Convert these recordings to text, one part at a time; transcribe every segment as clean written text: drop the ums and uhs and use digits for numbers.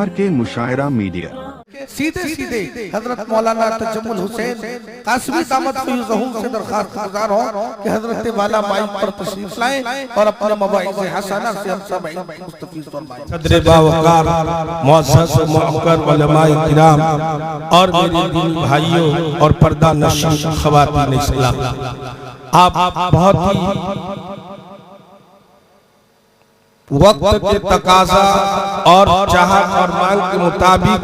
R K मुशायरा media सीधे सीधे हजरत मौलाना तजम्मुल हुसैन कासमी दामत फैज़हूम से दरखास्त गुजार हो कि हजरत वाला माइक पर तशरीफ लाएं और अपने मवाइज़ हसना से हम सब मुस्तफीज़ फरमाएं। सदर बावकार मुअज़्ज़ज़ मुअक्कर उलमाए किराम और मेरे दीनी भाइयों और पर्दा नशीन ख़वातीन इस्लाम, आप बहुत ही वक्त के तकाजा और चाहत और मांग के मुताबिक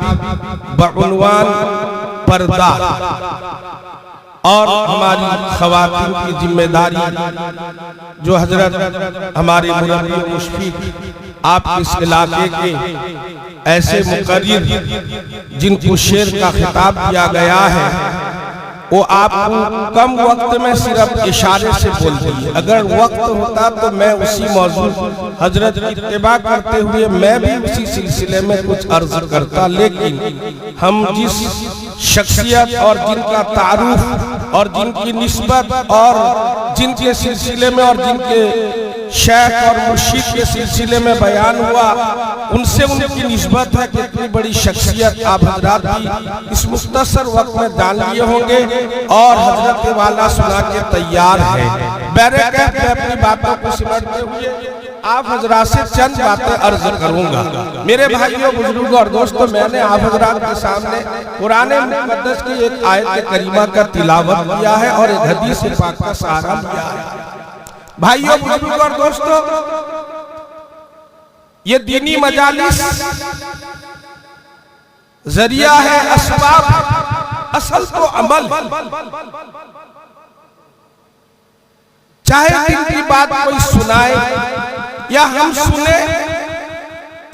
बउनवान पर्दा और हमारी ख़वातीन की जिम्मेदारी जो हजरत हमारे मुरब्बी मुशफिक आप इस इलाके के ऐसे मुकर्रिर जिनको शेर का खिताब दिया गया है, वो आपको कम वक्त में सिर्फ इशारे से बोलती है। अगर वक्त होता तो मैं उसी मौजू हजरत की इत्तिबा करते हुए मैं भी उसी सिलसिले में कुछ अर्ज करता, लेकिन हम जिस शख्सियत और जिनका तारुफ और जिनकी निस्बत और जिनके सिलसिले में और जिनके शेख और मुर्शिद के सिलसिले में बयान हुआ, उनसे उनकी निस्बत है कि इतनी बड़ी शख्सियत आप हजरात भी इस मुख्तसर वक्त में जान लिए होंगे और हजरत वाला सुना के तैयार है। बैरकत में अपनी बातों को सिमटते हुए आप हजरात से चंद बातें अर्ज करूंगा। मेरे भाइयों, बुजुर्गों और दोस्तों, मैंने आप हजरात के सामने कुरान मुक़द्दस की एक आयत करीमा का तिलावत किया है और एक हदीस पाक का सहारा लिया है। भाइयों, बुजुर्गों और दोस्तों, ये दीनी मजालिस जरिया है, असबाब, असल तो अमल। चाहे दिन की बात कोई सुनाए या हम सुने,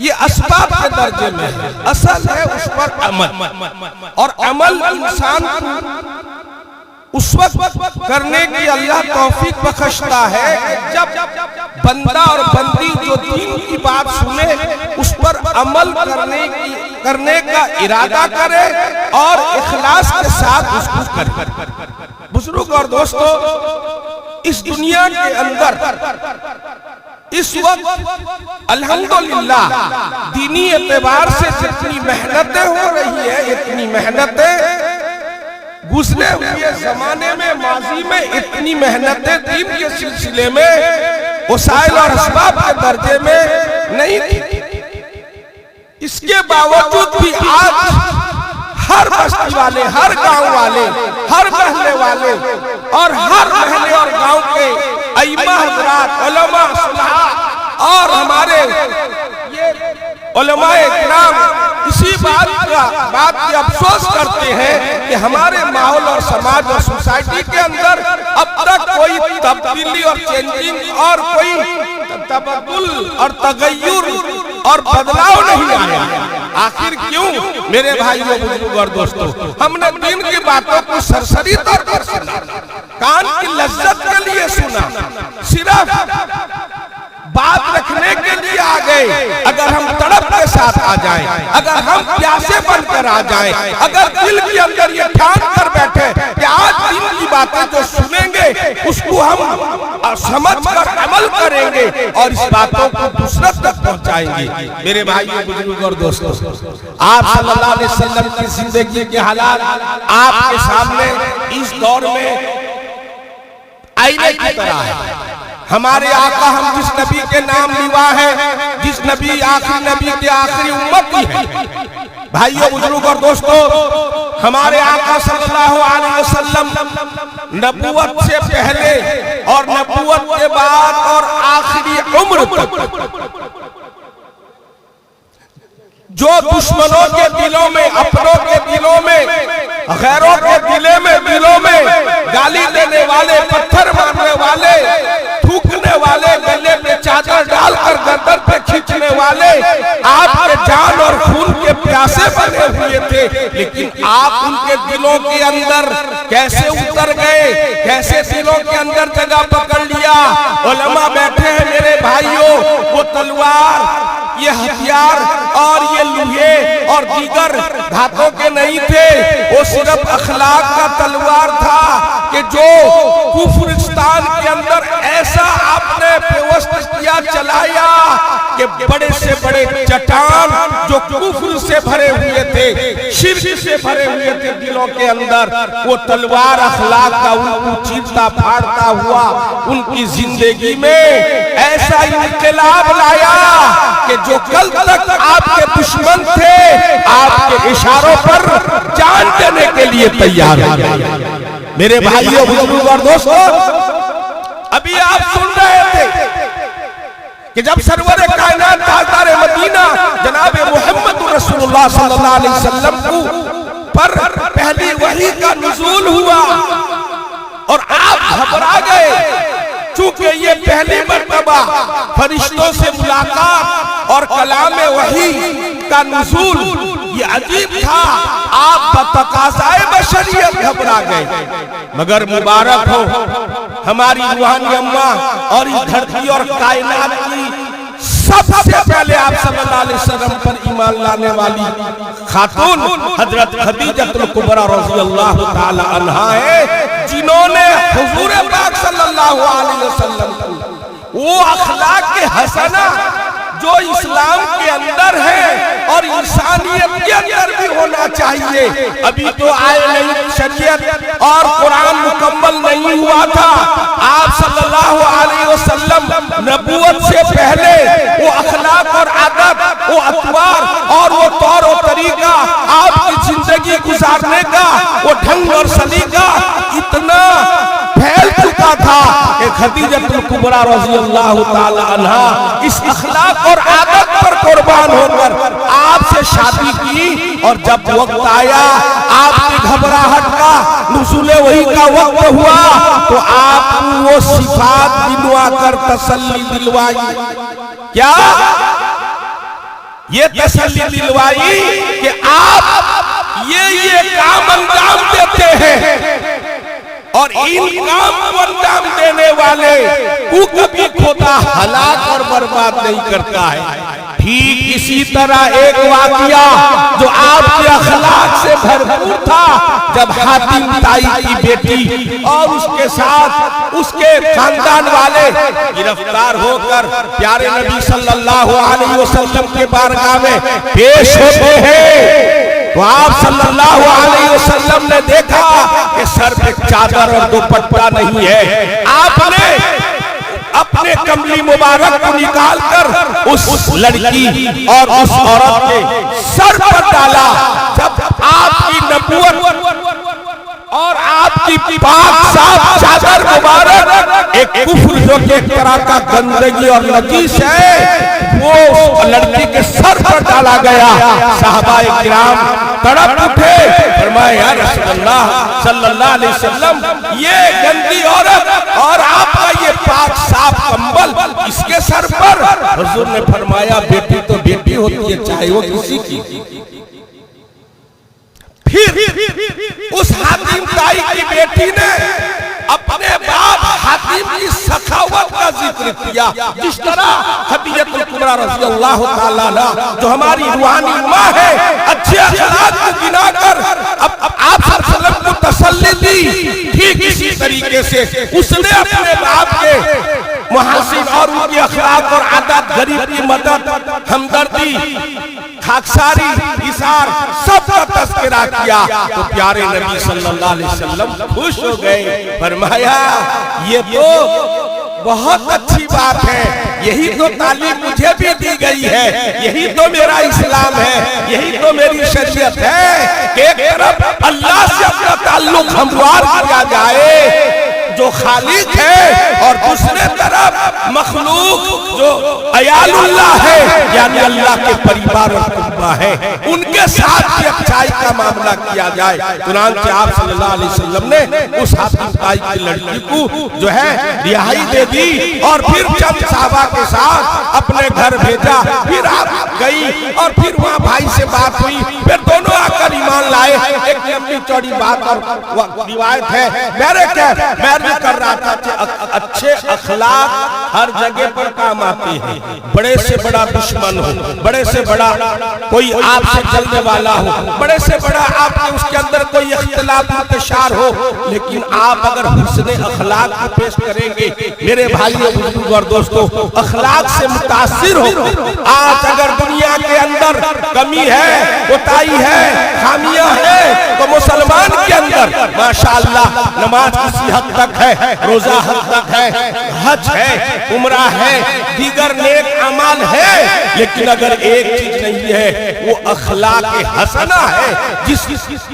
ये असबाब के दर्जे में है, असल है उस पर अमल। और अमल इंसान उस वक्त करने की अल्लाह तौफीक बख्शता है जब बंदा और बंदी जो दीन की बात सुने उस पर अमल करने का इरादा करे और इखलास के साथ उसको करे। बुजुर्ग और दोस्तों, इस दुनिया के अंदर इस वक्त अल्हम्दुलिल्लाह दीनी एतबार से जितनी मेहनतें हो रही है, इतनी मेहनतें गुज़रे हुए जमाने में, माजी में इतनी मेहनतें दीन के सिलसिले में वसाइल और असबाब के दर्जे में नहीं थी। इसके बावजूद भी आज हर बस्ती वाले, हर गांव वाले, हर महल्ले वाले और हर महल्ले और गांव के अइम्मा हज़रात, उलमा, सुलहा और हमारे ये उलमाए किराम इसी बात की अफसोस करते हैं कि हमारे माहौल और समाज और सोसाइटी के अंदर अब तक कोई तब्दीली और चेंजिंग और कोई तबद्दुल और तगय्युर और बदलाव नहीं आया। आखिर क्यों? मेरे भाइयों, बुजुर्गों और दोस्तों, हमने दिन की बातों को सरसरी तौर पर सुना, कान की लज्जत के लिए सुना, सिर्फ बात रखने के लिए आ गए। अगर हम तड़प के साथ आ जाएं, अगर हम प्यासे बनकर आ जाएं, अगर दिल के अंदर ये ठान कर बैठे कि आज दिन की बातें जो सुनेंगे उसको हम समझ कर अमल करेंगे और इस बातों को दूसरों तक पहुंचाएंगे। मेरे भाइयों, बुजुर्गों और दोस्तों, आप सल्लल्लाहु अलैहि वसल्लम की जिंदगी के हालात आपके सामने इस दौर में आईने की तरह है। हमारे आका, हम जिस नबी के नाम लिवा है, जिस नबी आखिरी नबी के आखिरी उम्मती है। भाइयों, बुजुर्गों और दोस्तों, हमारे आका सल्लल्लाहु अलैहि वसल्लम नबूवत से पहले और नबूवत के बाद और आखिरी उम्र तक जो दुश्मनों के दिलों में, अपनों के दिलों में, गैरों के दिलों में गाली देने वाले, पत्थर मारने वाले, थूकने वाले, गले पे चादर डालकर गर्दन पे खींचने वाले आपके जान और खून के प्यासे बने हुए थे, लेकिन आप उनके दिलों के अंदर कैसे उतर गए, कैसे दिलों के अंदर जगह पकड़ लिया। उलमा बैठे हैं मेरे भाइयों, वो तलवार, ये हथियार और ये लोहे और दीगर धातों के नहीं थे, वो सिर्फ अखलाक का तलवार था कि जो कुफ्रिस्तान के अंदर ऐसा चलाया कि बड़े से बड़े चट्टान जो कुफ्र से भरे हुए थे, शिर्क से भरे हुए थे दिलों के अंदर, वो तलवार अखलाक का उनको चीरता फाड़ता हुआ उनकी जिंदगी में ऐसा इनकलाब लाया कि जो कल तक आपके दुश्मन थे आपके इशारों पर जान देने के लिए तैयार हो गए। मेरे भाइयों बुजुर्ग और दोस्तों, अभी आप सुन रहे थे कि जब सरवरे कायनात ताजदारे मदीना जनाब मोहम्मद रसूलुल्लाह सल्लल्लाहु अलैहि वसल्लम पर पहली वही का नुज़ूल हुआ और आप घबरा गए, चूंकि ये पहली मर्तबा फरिश्तों से मुलाकात और कलामे वही का नुज़ूल ये अजीब था। आप बतकाज़ाए बशरियत घबरा गए, मगर मुबारक हो हमारी रूहानी अम्मा और इस धरती और कायनात की सबसे पहले आप सल्लल्लाहु अलैहि वसल्लम पर ईमान लाने वाली खातून हजरत खदीजतुल कुबरा रज़ियल्लाहु ताला अन्हा है, जिन्होंने हुजूर पाक सल्लल्लाहु अलैहि वसल्लम को वो अखलाक के हसना जो इस्लाम के अंदर है और इंसानियत के अंदर भी होना चाहिए, अभी तो आए नहीं शरीयत और कुरान मुकम्मल नहीं हुआ था। आप सल्लल्लाहु अलैहि वसल्लम नबूवत से पहले वो अखलाक और आदत, वो अतवार और वो तौर और तरीका आपकी जिंदगी गुजारने का वो ढंग और सलीका इतना फैल चुका था कि खदीजतुल कुबरा रज़ियल्लाहु ताला अन्हा इस अखलाक और आदत पर कुर्बान होकर आपसे शादी की, और जब वक्त आया आपकी घबराहट का नुज़ूले वही का वक्त हुआ तो आपको वो सिफात दिलवा कर तसल्ली दिलवाई। क्या ये तसल्ली दिलवाई कि आप ये काम अंजाम देते हैं और इन काम को अंजाम देने वाले को कभी खोता हलाक और बर्बाद नहीं करता है। ठीक इसी तरह एक वाकया जो आपके अखलाक से भरपूर था, जब हातिम ताई की बेटी और उसके साथ उसके खानदान वाले गिरफ्तार होकर प्यारे नबी सल्लल्लाहु अलैहि वसल्लम के बारगाह में पेश होते हैं, तो आप सल्लल्लाहु अलैहि वसल्लम ने देखा कि सर पे चादर और दुपट्टा नहीं है। आपने अपने कमली मुबारक को निकालकर उस लड़की और उस औरत के सर पर डाला। जब आपकी नबूवत और आपकी पाक साफ चादर मुबारक एक कुफ्र जो कि एक तरह का गंदगी और नजीस है वो लड़की के सर पर डाला गया, सहाबाए किराम तड़प उठे, फरमाया या रसूलल्लाह सल्लल्लाहु अलैहि वसल्लम ये गंदी औरत और आपका ये पाक साफ कंबल इसके सर पर। हुजूर ने फरमाया बेटी तो बेटी होती है चाहे वो किसी की। फिर उस हातिम ताई की बेटी ने अपने बाप हातिम की सखावत का जिक्र किया, जिस तरह खदीजतुल कुबरा रज़ियल्लाहु ताला अन्हा जो हमारी रूहानी माँ है अच्छे अखलाक को गिनाकर आप सल्लल्लाहु अलैहि वसल्लम को तसल्ली दी, ठीक इसी तरीके से उसने अपने बाप के मुहासिन और उनकी अखलाक और आदत, गरीब की मदद, हमदर्दी, खाकसारी, इसार सब का तज़किरा किया। तो प्यारे नबी सल्लल्लाहु अलैहि वसल्लम खुश हो गए, फरमाया ये तो बहुत अच्छी बात है, यही तो तालीम मुझे भी दी गई है, यही तो मेरा इस्लाम है, यही तो मेरी शरीयत है कि एक तरफ अल्लाह से अपना ताल्लुक हमवार किया जाए जो खालिक है और दूसरे तरफ मखलूक जो अयालुल्लाह है यानी अल्लाह के परिवार और कुर्बा है उनके साथ भी अच्छाई का मामला किया जाए। चुनांचे आप सल्लल्लाहु अलैहि वसल्लम ने उस हातिम ताई की लड़की को जो है रिहाई दे दी और फिर चंद साहबा के साथ अपने घर भेजा। फिर आप गई और फिर वहाँ भाई से बात हुई, फिर दोनों आकर ईमान लाए। एक लंबी चौड़ी बात और रिवायत है, मैं भी कर रहा था कि अच्छे अखलाक हर जगह पर काम आते हैं, बड़े से बड़ा दुश्मन हो, बड़े से बड़ा कोई आपसे जलने वाला हो, बड़े से बड़ा आपके उसके अंदर कोई इख्तिलाफ इंतशार हो, लेकिन आप अगर हुस्न अखलाक को पेश करेंगे मेरे भाइयों बुजुर्गों और दोस्तों, अखलाक से मुतासिर हो। आज अगर दुनिया के अंदर कमी है, कोताही है, खामियां है, तो मुसलमान के अंदर माशाअल्लाह नमाज किसी हद तक है, रोजा हद तक है, हज है, उम्रा है, दीगर नेक अमाल है, लेकिन अगर एक चीज नहीं है वो अखलाक हसना है। जिस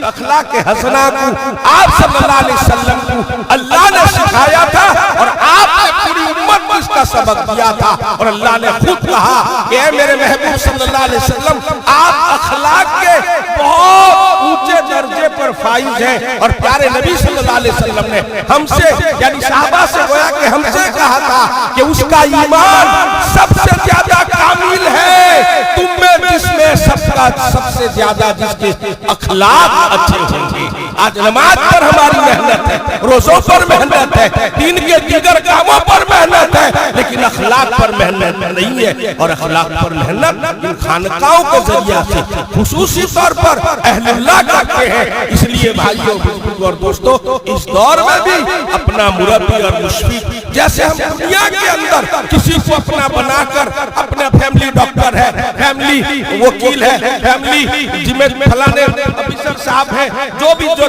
अखलाक हसना को आप सल्लल्लाहु अलैहि वसल्लम को अल्लाह ने सिखाया था और आपने पूरी उम्मत को इसका सबक दिया था, और अल्लाह ने खुद कहा कि ऐ मेरे महबूब सल्लल्लाहु अलैहि वसल्लम, आप अखलाक के बहुत ऊंचे दर्जे पर फाइज हैं। और प्यारे नबी सल्लल्लाहु अलैहि वसल्लम ने हमसे यानी सहाबा से गोया कि हमसे कहा था कि उसका ईमान सबसे ज्यादा कामिल है तुम में जिसमें सबसे ज्यादा जिसके अखलाक अच्छे होंगे। आज नमाज पर हमारी मेहनत है, रोजों पर मेहनत है, दीन के दीगर कामों पर मेहनत है, लेकिन अखलाक पर मेहनत नहीं है। और अखलाक पर मेहनत इन खानकाओं के जरिया से खुसूसी तौर पर अहलुल्लाह करते हैं। इसलिए भाइयों बुजुर्गों और दोस्तों, इस दौर में भी अपना मुरब्बी और मुशफिक, जैसे हम दुनिया के अंदर किसी को अपना बनाकर अपने फैमिली डॉक्टर है, फैमिली वकील है, फैमिली जिम्मे फलाने ऑफिसर साहब है, जो भी जो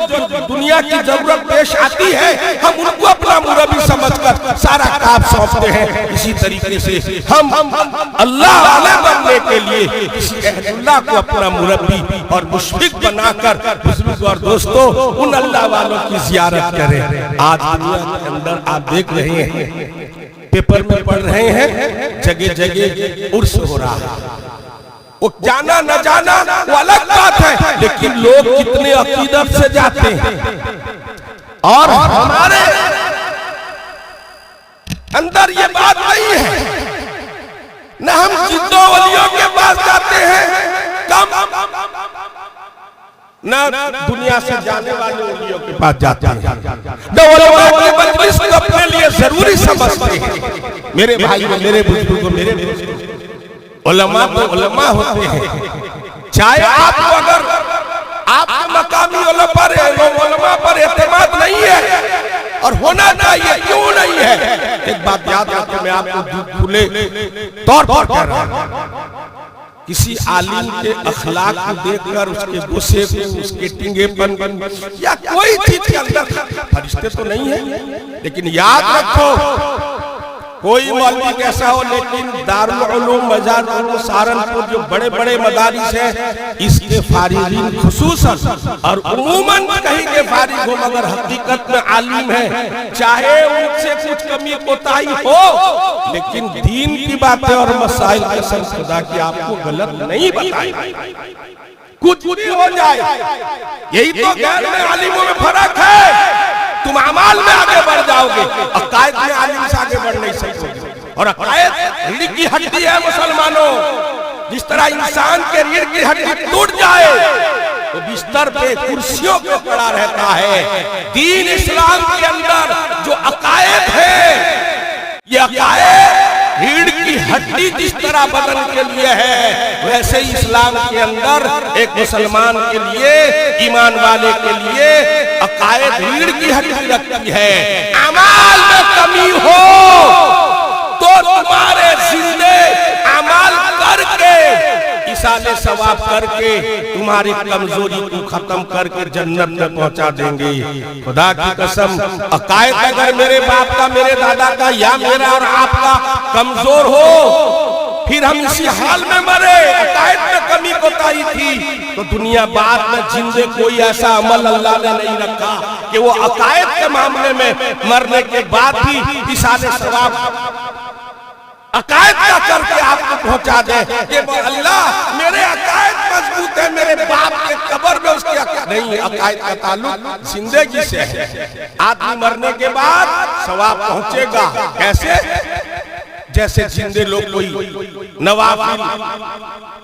दुनिया की जरूरत पेश आती है हम उनको अपना मुरब्बी समझकर सारा काम सौंपते हैं। इसी तरीके से हम अल्लाह वाले बनने के लिए किसी अहलुल्लाह को अपना मुरब्बी और मुशफिक बनाकर बुजुर्ग और दोस्तों उन अल्लाह वालों की जियारत करें। आज दुनिया के अंदर आप देख रहे हैं, पेपर में पढ़ रहे हैं, जगह जगह उर्स हो रहा है। वो जाना न जाना वो अलग बात है, लेकिन लोग कितने अकीदत से जाते हैं। और हमारे अंदर ये बात नहीं है, न हम जिद्दो वलियों के पास जाते हैं कम, न दुनिया से जाने वाले वलियों के पास जाते हैं, न उलमा की मजलिस को अपने लिए जरूरी समझते हैं। मेरे भाई, मेरे बुजुर्गों, मेरे दोस्तों, उलमा तो उलमा होते हैं। चाहे आपको अगर आपके मकामी उलमा पर एतमाद नहीं है और होना चाहिए, क्यों नहीं है? एक बात याद रखें, मैं आपको खुले तौर पर कह रहा हूं, किसी आलिम के अखलाक को देखकर उसके गुस्से को, उसके टिंगेपन या कोई चीज के अंदर फरिश्ते तो नहीं है, लेकिन याद रखो कोई मौलवी कैसा हो, लेकिन दारुल उलूम मजार सहारनपुर जो बड़े बड़े मदारिस हैं, इसके फारिगीन खुसूसन और उमूमन कहीं के फारिग हो मगर हकीकत में आलिम है, चाहे उनसे कुछ कमी कोताही हो, लेकिन दीन की बातें और मसाइल कसम खुदा की आपको गलत नहीं बताई। कुछ भी हो जाए, यही तो ज्ञान में आलिमों में फर्क है। तुम अमाल में आगे बढ़ जाओगे, अकायद में आलिम से आगे बढ़ नहीं सकते। और अकायद रीढ़ की हड्डी है मुसलमानों, जिस तरह इंसान के रीढ़ की हड्डी टूट जाए तो बिस्तर पे कुर्सियों पे पड़ा रहता है। दीन इस्लाम के अंदर जो अकायद है, ये अकायद रीढ़ की हड्डी जिस तरह बदन के लिए है, वैसे ही इस्लाम के अंदर एक मुसलमान के लिए, ईमान वाले के लिए अकायद रीढ़ की हड्डी रखती है। अमाल में कमी हो तो तुम्हारे जिंदे अमाल करके, इसाले सवाब करके तुम्हारी कमजोरी को खत्म करके जन्नत में पहुंचा देंगे। खुदा की कसम, अकायद अगर मेरे बाप का, मेरे दादा का या मेरा और आपका कमजोर हो, फिर हम इसी हाल में मरे, अकायद में कमी कोताही थी, तो दुनिया बाद में जिंदे कोई ऐसा अमल अल्लाह ने नहीं रखा कि वो अकायद के मामले में मरने के बाद भी इसाले सवाब अकायद का करके आपको पहुंचा दे कि अल्लाह मेरे अकायद मजबूत है, मेरे बाप के कब्र में उसकी अकायद नहीं। अकायद का ताल्लुक जिंदगी से है। आदमी मरने के बाद सवाब पहुंचेगा। कैसे? जैसे जिंदे लोग कोई नवाफिल,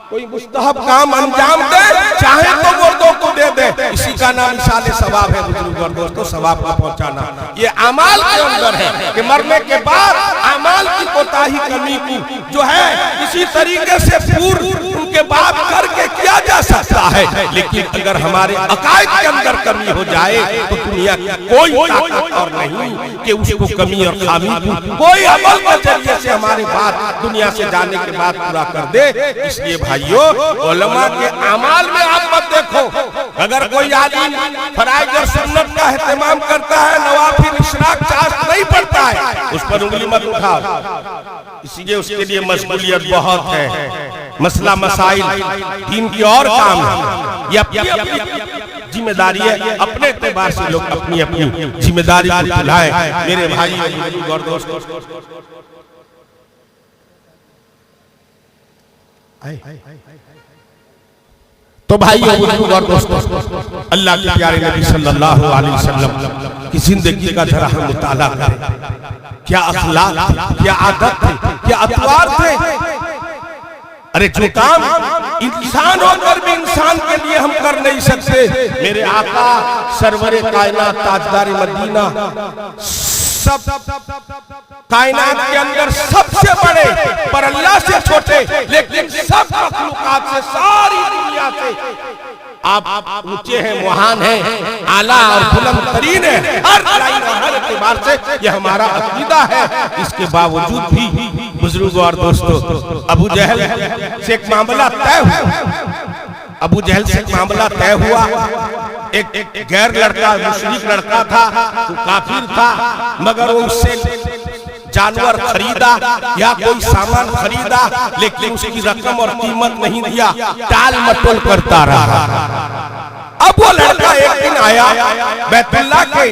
कोई मुस्तहब काम अंजाम दे, चाहे तो मुर्दों को दे दे, इसी का नाम इसाले सवाब है बुजुर्ग और दोस्तों, सवाब का पहुंचाना। ये अमाल के अंदर है कि मरने के बाद अमाल की कोताही कमी की जो है इसी तरीके से पूर्व उनके बाद करके किया जा सकता है, लेकिन अगर हमारे अकायद के अंदर कमी हो जाए तो दुनिया की कोई ताकत और नहीं कि उसको कमी और खामी कोई अमल के जरिए से हमारे बात दुनिया से जाने के बाद पूरा कर दे। इसलिए भाइयों, उलमा के अमाल में आप मत देखो। अगर कोई आदमी फराइज और सुन्नत का एहतमाम करता है, नवाफिल इशराक चाश नहीं पड़ता है, उस पर उंगली मत उठाओ। इसलिए उसके लिए मशगूलियत बहुत है, मसला मसाइल दीन की और काम है। ये अपनी जिम्मेदारी है, अपने एतबार से लोग अपनी अपनी जिम्मेदारी को भुलाएं। मेरे भाई और दोस्तों, तो भाइयों और दोस्तों, अल्लाह के प्यारे नबी सल्लल्लाहु अलैहि वसल्लम की जिंदगी का जरा हम मुताला करें। क्या अखलाक थे, क्या आदत थे, क्या अतवार थे। अरे जो काम इंसान होकर भी इंसान के लिए हम कर नहीं सकते, मेरे आका सरवरे कायनात ताजदार मदीना सब कायनात के अंदर सबसे बड़े पर अल्लाह से छोटे, लेकिन सब मखलूकात से सारी दुनिया से आप ऊंचे हैं, महान हैं, आला और बुलंद तरीन है हर लाइन और हर एतबार से। ये हमारा अकीदा है। इसके बावजूद भी बुजुर्गों और दोस्तों, अबू जहल से एक मामला तय हुआ। अबू जहल से एक मामला तय हुआ। एक गैर लड़का, मुशरिक लड़का था, वो काफिर था, मगर वो उससे जानवर खरीदा या कोई सामान खरीदा, लेकिन उसकी रकम और कीमत नहीं दिया, टाल मटोल करता रहा। अब वो लड़का एक दिन आया, बैतुल्लाह के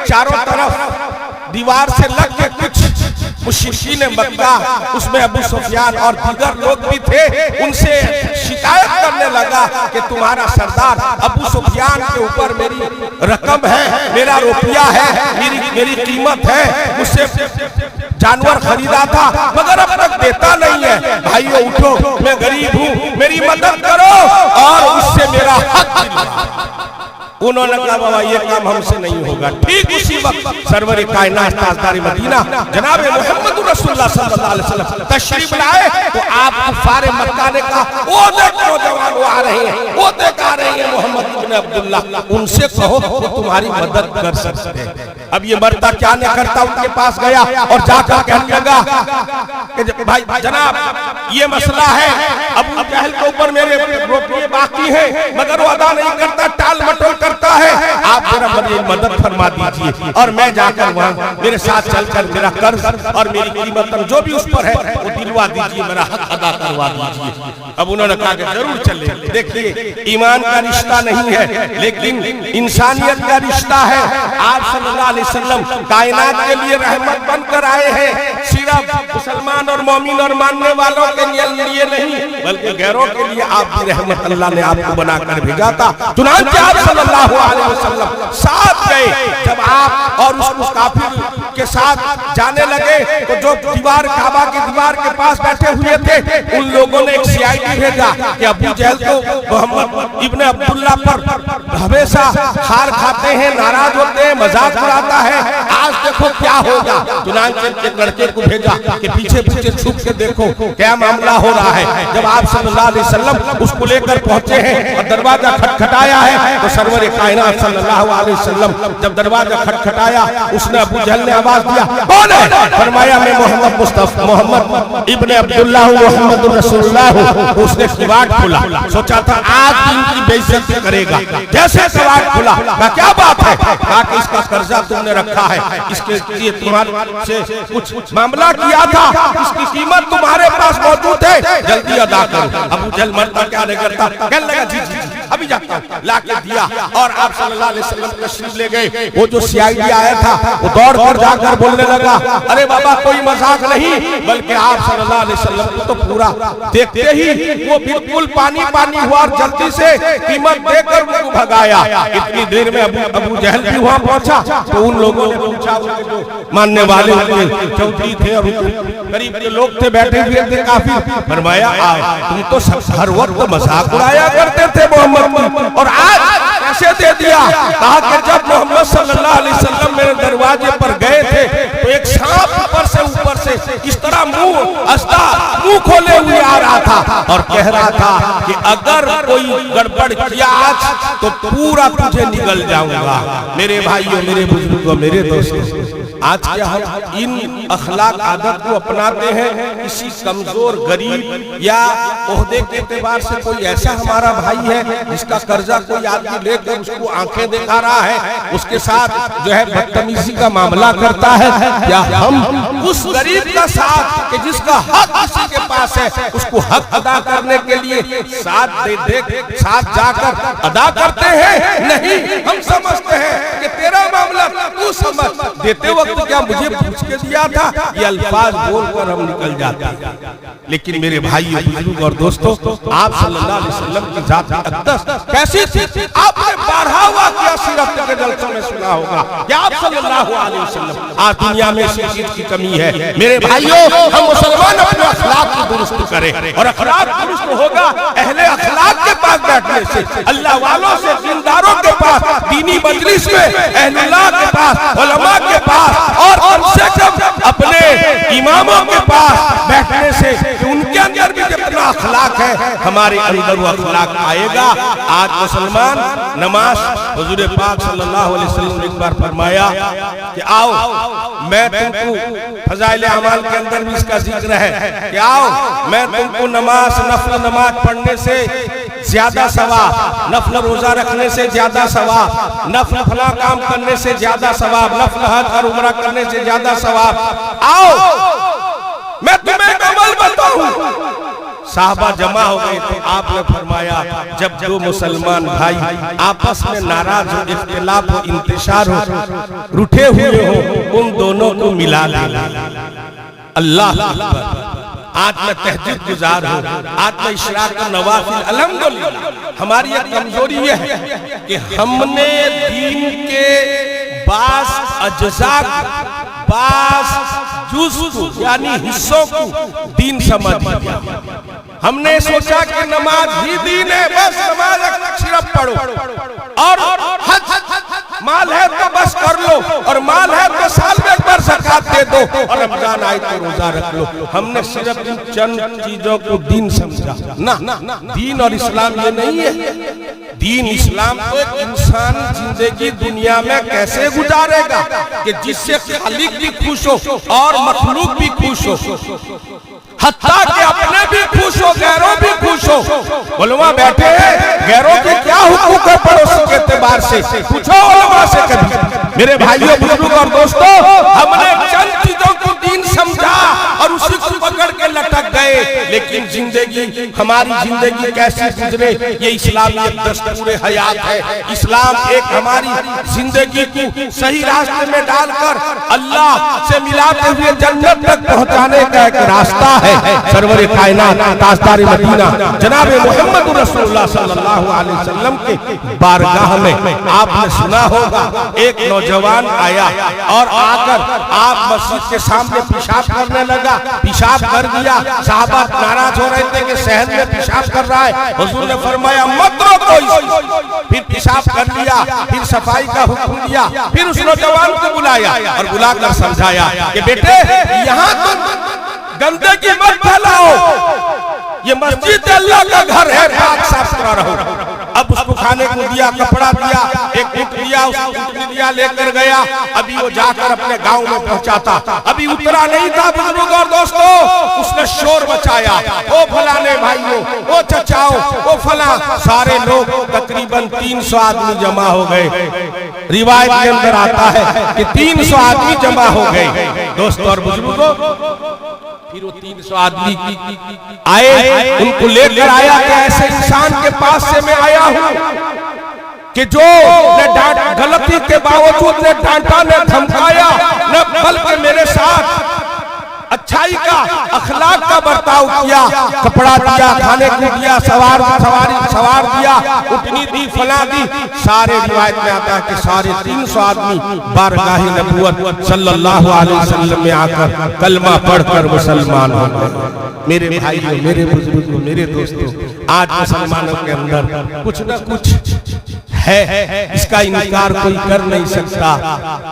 चारों तरफ दीवार से लग के कुछ मुशरिकीन मक्का, उसमें अबू सुफियान और दीगर लोग भी थे, उनसे शिकायत करने लगा कि तुम्हारा सरदार अबू सुफियान के ऊपर मेरी रकम है, मेरा रुपया है, मेरी कीमत है, मुझसे जानवर खरीदा था मगर अब तक देता नहीं है। भाइयों उठो, मैं गरीब हूँ, मेरी मदद करो और उससे मेरा हक दिलवाओ। उन्होंने कहा बाबा ये काम हमसे नहीं होगा। ठीक उसी वक्त सरवर कायनात ताजदार मदीना जनाब मोहम्मद रसूलुल्लाह सल्लल्लाहु अलैहि वसल्लम तशरीफ लाए, तो आप कुफारे मक्का ने कहा वो देखो नौजवान वो आ रहे हैं, वो देख आ रहे हैं मोहम्मद इब्न अब्दुल्लाह, उनसे कहो वो तुम्हारी मदद कर सकते हैं। अब ये मर्दा क्या नहीं करता, उनके पास गया और जाकर कहने लगा कि भाई जनाब ये मसला है, अबू जहल के ऊपर मेरे रुपये बाकी हैं मगर वो अदा नहीं करता, टाल मटोल करता है, आप जरा मेरी मदद फरमा दीजिए और मैं जाकर वहाँ मेरे साथ चलकर मेरा कर्ज और मेरी कीमत जो भी उस पर है वो दिलवा दीजिए, मेरा हक अदा करवा दीजिए। अब उन्होंने कहा कि जरूर चले। देखिए ईमान का रिश्ता नहीं है लेकिन इंसानियत का रिश्ता है। आप सल्लल्लाहु अलैहि वसल्लम कायनात के लिए रहमत बनकर आए हैं, सिर्फ मुसलमान और मोमिन और मानने वालों के लिए नहीं बल्कि गैरों के लिए आप की रहमत अल्लाह ने आपको बनाकर भेजा था। चुनांचे आप सल्लल्लाहु अलैहि वसल्लम साथ गए। जब आप और उस काफिर के साथ जाने लगे तो जो दीवार काबा की दीवार के पास बैठे हुए थे उन लोगों ने एक सीआईडी भेजा कि अबू जहल तो मोहम्मद इब्न अब्दुल्लाह पर हमेशा हार खाते हैं, नाराज होते हैं, मजाक उड़ाता है, आज देखो क्या होगा। चुनांचे एक लड़के को भेजा कि पीछे पीछे छुप के देखो क्या मामला हो रहा है। जब आप सल्लल्लाहु अलैहि वसल्लम उसको लेकर पहुंचे हैं और दरवाजा खटखटाया है तो सरवर कायनात सल्लल्लाहु अलैहि वसल्लम जब दरवाजा खटखटाया उसने अबू जहल ने आवाज दिया कौन है? फरमाया मैं मोहम्मद मुस्तफा मोहम्मद इब्न अब्दुल्लाह मोहम्मद रसूलुल्लाह। उसने किवाड़ खोला, सोचा था आज इनकी बेइज्जती करेगा। जैसे किवाड़ खोला कहा क्या बात है? कहा कि इसका कर्जा तुमने रखा है, इसके लिए तुम्हारे से कुछ मामला किया था, इसकी कीमत तुम्हारे पास मौजूद है, जल्दी अदा करो। अबू जहल मरता क्या नहीं करता, कहने लगा जी जी अभी जाता हूं, लाके दिया और आप सल्लल्लाहु अलैहि वसल्लम तशरीफ ले गए। वो जो सीआईडी आया था वो दौड़ कर जाकर बोलने लगा अरे बाबा कोई मजाक नहीं बल्कि आप सल्लल्लाहु अलैहि वसल्लम को तो पूरा देखते ही वो बिल्कुल पानी पानी हुआ और जल्दी से कीमत देकर उनको भगाया। इतनी देर में अबू जहल भी वहां पहुंचा तो उन लोगों ने पूछा, मानने वाले चौधरी थे और करीब के लोग थे बैठे हुए थे काफी, फरमाया तुम तो हर वक्त मजाक उड़ाया करते थे मोहम्मद और आज कैसे दे दिया? कहा कि जब मोहम्मद सल्लल्लाहु अलैहि वसल्लम मेरे दरवाजे पर गए थे तो एक सांप ऊपर से इस तरह मुंह खोले हुए आ रहा था और कह रहा था कि अगर कोई गड़बड़ किया आज तो पूरा तुझे निगल जाऊंगा। मेरे भाइयों, मेरे बुजुर्गों, मेरे दोस्तों, आज क्या हम इन अखलाक आदत को अपनाते हैं? किसी कमजोर गरीब या ओहदे के एतबार से कोई ऐसा हमारा भाई है जिसका कर्जा कोई आदमी लेकर उसको आंखें दिखा रहा है, उसके साथ जो है बदतमीजी का मामला करता है, या हम उस गरीब का साथ कि जिसका हक किसी के पास है उसको हक अदा करने के लिए साथ जाकर अदा करते हैं? नहीं, हम समझते हैं कि तेरा मामला तू समझ, देते वक्त क्या मुझे पूछ के दिया था, ये अल्फाज बोलकर हम निकल जाते हैं। लेकिन मेरे भाई, बुजुर्ग और दोस्तों, आप सल्लल्लाहु अलैहि वसल्लम की जात अक़दस कैसी थी? आपने 12 वाक़या सीरत के जलसों में सुना होगा कि आप सल्लल्लाहु अलैहि वसल्लम, आज दुनिया में इस चीज की कमी है। मेरे भाइयों, हम मुसलमान अपने अखलाक को दुरुस्त करें, और अखलाक दुरुस्त होगा अहले अखलाक के पास बैठने से, अल्लाह वालों से, दीनदारों के पास, दीनी मजलिस में, अहलुल्लाह के पास, उलमा के पास, और कम से कम अपने इमामों के पास बैठने से कि उनके अंदर भी जितना अखलाक है हमारे अंदर वो अखलाक आएगा। आज मुसलमान नमाज, हुजूर पाक सल्लल्लाहु अलैहि वसल्लम ने एक बार फरमाया कि आओ मैं तुमको, फजाइल अमाल के अंदर भी इसका जिक्र है कि आओ मैं तुमको नमाज, नफल नमाज पढ़ने से ज्यादा सवाब, नफल रोजा रखने से ज्यादा सवाब, नफल फला काम करने से ज्यादा सवाब, नफल हज और उम्रा करने से ज्यादा सवाब, आओ मैं तुम्हें एक अमल बताऊं। साहबा जमा हो गए तो आपने फरमाया, जब जो मुसलमान भाई आपस में नाराज हो, इख्तिलाफ हो, इंतशार हो, रूठे हुए हो, उन दोनों को मिला देना। अल्लाह, आज मैं तहज्जुद गुजार हूँ, आज मैं इशराक नवाफिल, अल्हम्दुलिल्लाह। हमारी एक कमजोरी ये है कि हमने दीन के बास अज्जा, बास जुज़ यानी हिस्सों को दीन समझ लिया। हमने सोचा कि नमाज ही दीन है, बस नमाज सिर्फ पढ़ो, और हज माल है तो बस कर लो, और माल है तो साल में एक बार ज़कात दे दो, और रमजान आए तो रोजा रख लो। हमने सिर्फ इन चंद चीजों को दीन समझा। ना, दीन और इस्लाम ये नहीं है। दीन इस्लाम तो एक इंसान जिंदगी दुनिया में कैसे गुजारेगा कि जिससे खालिक भी खुश हो और मखलूक भी खुश हो, हत्ता कि अपने भी खुश हो, गैरों भी खुश हो। उलमा बैठे हैं, गैरों के क्या हुकूक है पड़ोसी के एतबार से, पूछो उलमा से कभी। मेरे भाइयों, बुजुर्गों और दोस्तों, हमने चंद चीजों को दीन समझा और उसी को पकड़ के लटक गए, लेकिन जिंदगी, हमारी जिंदगी कैसे गुजरे ये इस्लामी एक दस्तूर हयात है। इस्लाम एक हमारी जिंदगी को सही रास्ते में डालकर अल्लाह से मिलाते हुए जन्नत तक पहुंचाने का एक रास्ता है। सरवर कायनात, ताजदार मदीना जनाब मोहम्मद रसूलुल्लाह सल्लल्लाहु अलैहि वसल्लम के बारगाह में आपने सुना होगा, एक नौजवान आया और आकर आप मस्जिद के सामने पेशाब करने लगा। पेशाब कर दिया, साहबा नाराज हो रहे थे कि सहन में पेशाब कर रहा है। हुजूर ने फरमाया मत रोको इसको। फिर पेशाब कर लिया, फिर सफाई का हुक्म दिया, फिर उस नौजवान को बुलाया और बुलाकर समझाया कि बेटे यहाँ तो गंदगी मत फैलाओ, ये मस्जिद अल्लाह का घर है, पाक साफ सुथरा रहो। अब उसको खाने को दिया, कपड़ा दिया, एक ऊँट दिया, उसको ऊँटनी दिया, लेकर गया। अभी वो जाकर अपने गांव में पहुंचा था, अभी उतरा नहीं था बुजुर्गों और दोस्तों, उसने शोर मचाया, ओ फलाने भाइयों, ओ चचाओ, ओ फला, सारे लोग तकरीबन 300 आदमी जमा हो गए। रिवायत के अंदर आता है कि 300 आदमी जमा हो गए। दोस्तों और बुजुर्गों, फिर वो 300 आदमी आए, उनको लेकर आया कि ऐसे इंसान के पास से मैं आया हूं कि जो ने गलती के बावजूद ने डांटा, ने धमकाया, न बल्कि मेरे साथ अच्छाई का, अखलाक का बर्ताव किया, कपड़ा दिया, खाने को दिया, सवार दिया, उठनी दी, फला दी। सारे रिवायत में आता है कि सारे 300 आदमी बारगाह नबूवत सल्लल्लाहु अलैहि वसल्लम में आकर कलमा पढ़कर मुसलमान हो गए। मेरे भाइयों, मेरे बुजुर्गों, मेरे दोस्तों, आज मुसलमानों के अंदर कुछ न कुछ है, इसका इनकार कोई कर नहीं सकता।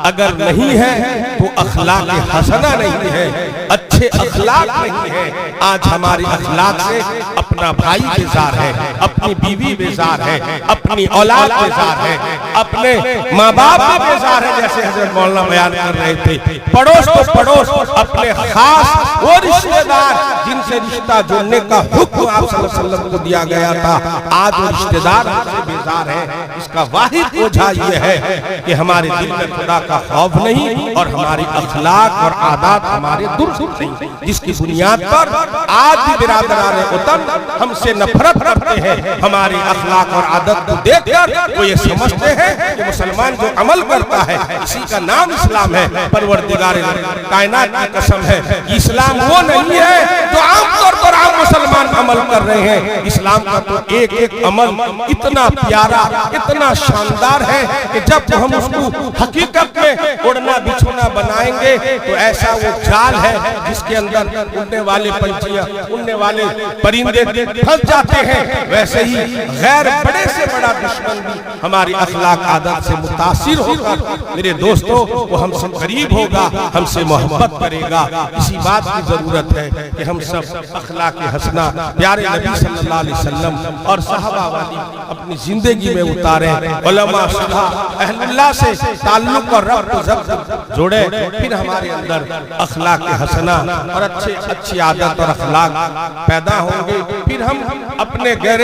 अगर नहीं है तो अखलाक हसना नहीं है, अच्छे अखलाक नहीं है। आज हमारे अखलाक से अपना भाई बेजार है, अपनी बीवी बेजार है, अपनी औलाद बेजार है, अपने माँ बाप भी बेजार है। जैसे हजरत मौलाना बयान कर रहे थे, पड़ोस तो पड़ोस, अपने खास वो रिश्तेदार जिनसे रिश्ता जोड़ने का हुक्म आप सल्लल्लाहु अलैहि वसल्लम को दिया गया था, आज वो रिश्तेदार हमसे बेजार है। इसका वाहिद वजह यह है कि हमारे दिल में खुदा का खौफ नहीं और हमारी अखलाक और आदत हमारे दुरुस्त नहीं, जिसकी बुनियाद पर आज भी बिरादरान वतन हमसे नफरत करते हैं। हमारी अखलाक और आदत को देखकर वो ये समझते हैं कि मुसलमान जो अमल करता है इसी का नाम इस्लाम है। परवरदिगार कायनात की कसम है, इस्लाम वो नहीं है जो आमतौर पर आम मुसलमान अमल कर रहे हैं। इस्लाम का तो एक एक अमल इतना प्यारा, इतना शानदार है कि जब हम उसको हकीकत में उड़ना बिछोना बनाएंगे तो ऐसा वो जाल है जिसके अंदर उड़ने वाले पंछियां, उड़ने वाले परिंदे फंस जाते हैं। वैसे ही गैर बड़े से बड़ा दुश्मन भी हमारी अखलाक आदत से मुतासिर होकर मेरे दोस्तों वो हमसे करीब होगा, हमसे मोहब्बत करेगा। इसी बात की जरूरत है कि हम सब अखलाक हसना प्यारे नबी सल्लल्लाहु अलैहि वसल्लम और सहाबा वाली अपनी जिंदगी में उतारें। उलमा सुलह अहलुल्लाह से ताल्लुक और रब्त ज़ब्त जोड़े, फिर हमारे अंदर अखलाक हसना और अच्छी आदत और अखलाक पैदा होंगे। फिर हम अपने गैर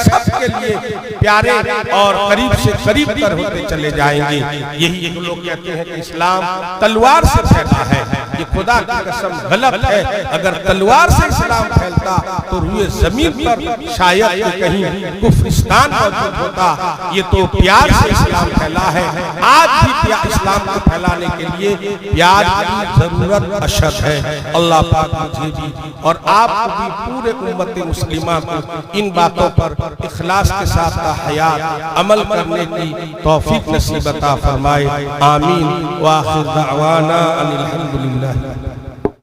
सबके लिए प्यारे और करीब से करीब तर होते चले जाएंगे। यही एक लोग कहते हैं कि इस्लाम तलवार से फैला है, ये खुदा की कसम गलत है। अगर तलवार से इस्लाम फैलता तो रूए जमीन पर शायद कहीं कुफ्रिस्तान मौजूद होता। ये तो प्यार से इस्लाम फैला है। आज भी इस्लाम को फैलाने के लिए प्यार की जरूरत अशद है। अल्लाह पाक मुझे भी और आपको भी पूरे उम्मत मुस्लिमा को इन बातों पर इखलास के साथ हयात अमल करने की तौफीक नसीब अता फरमाए। आमीन। व आखिर दावाना अनिल हम्दुलिल्लाह।